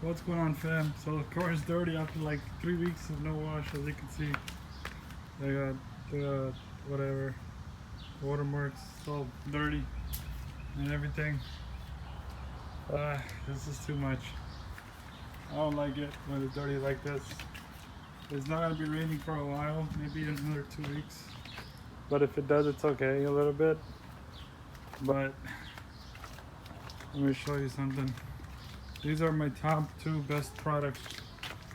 What's going on, fam? So the car is dirty after like 3 weeks of no wash. As you can see, I got the whatever watermarks, it's all dirty and everything. This is too much. I don't like it when it's dirty like this. It's not gonna be raining for a while, maybe another 2 weeks. But if it does, it's okay a little bit. But let me show you something. These are my top 2 best products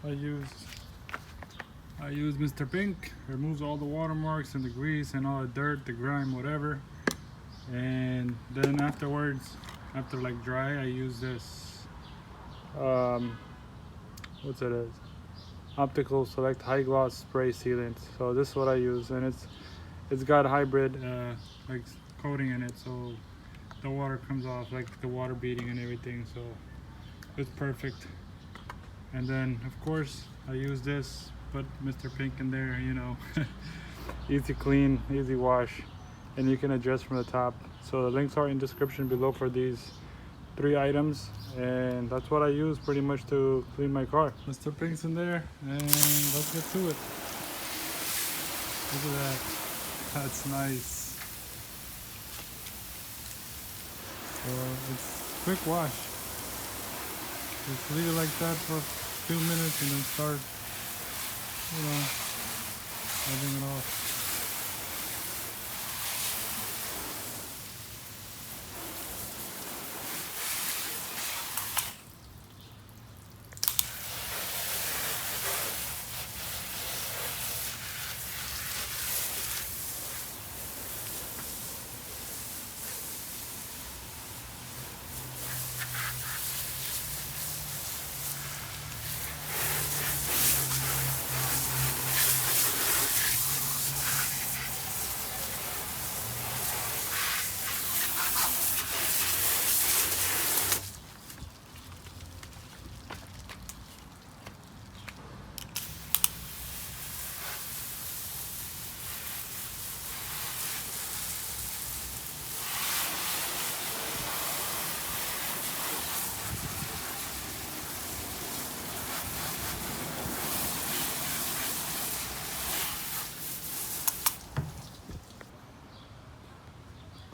I use. I use MR.PINK, removes all the watermarks and the grease and all the dirt, the grime, whatever. And then afterwards, after like dry, I use this. What's it is? Optical Select High Gloss Spray Sealant. So this is what I use, and it's got hybrid like coating in it, so the water comes off, like the water beading and everything. So it's perfect. And then of course I use this, put MR.PINK in there, you know. Easy clean, easy wash, and you can adjust from the top. So the links are in description below for these 3 items, and that's what I use pretty much to clean my car. MR.PINK's in there, and let's get to it. Look at that. That's nice. So it's quick wash. Just leave it like that for a few minutes and then start, you know, rubbing it off.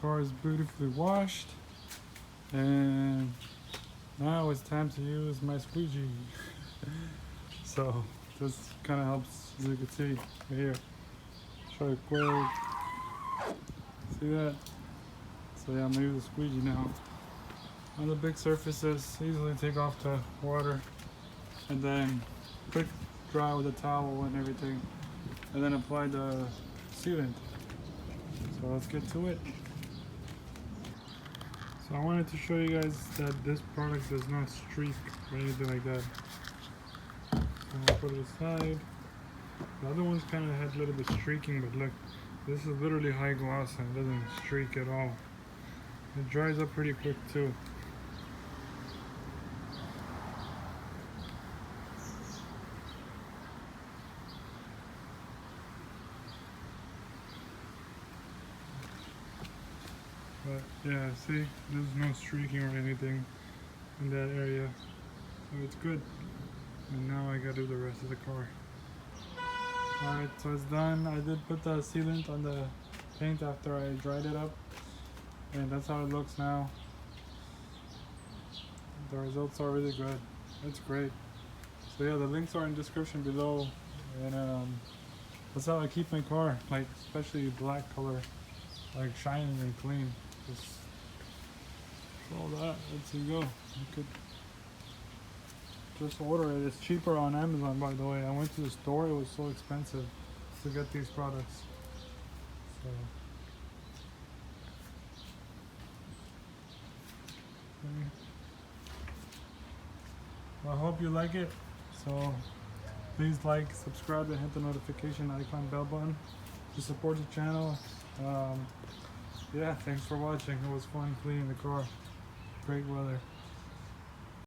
Car is beautifully washed, and now it's time to use my squeegee. So this kind of helps, as you can see right here. Show you quick. See that? So yeah, I'm gonna use a squeegee now. On the big surfaces, easily take off the water, and then quick dry with a towel and everything, and then apply the sealant. So let's get to it. So I wanted to show you guys that this product does not streak or anything like that. So I'll put it aside. The other ones kind of had a little bit streaking, but look, this is literally high gloss and it doesn't streak at all. It dries up pretty quick too. But yeah, see, there's no streaking or anything in that area, so it's good. And now I gotta do the rest of the car. Alright, so it's done. I did put the sealant on the paint after I dried it up, and that's how it looks now. The results are really good. It's great. So yeah, the links are in the description below, and that's how I keep my car, like especially black color, like shining and clean. Just all that, let's go. You could just order it. It's cheaper on Amazon, by the way. I went to the store, it was so expensive to get these products. So I hope you like it. So please like, subscribe, and hit the notification icon bell button to support the channel. Yeah, thanks for watching. It was fun cleaning the car. Great weather.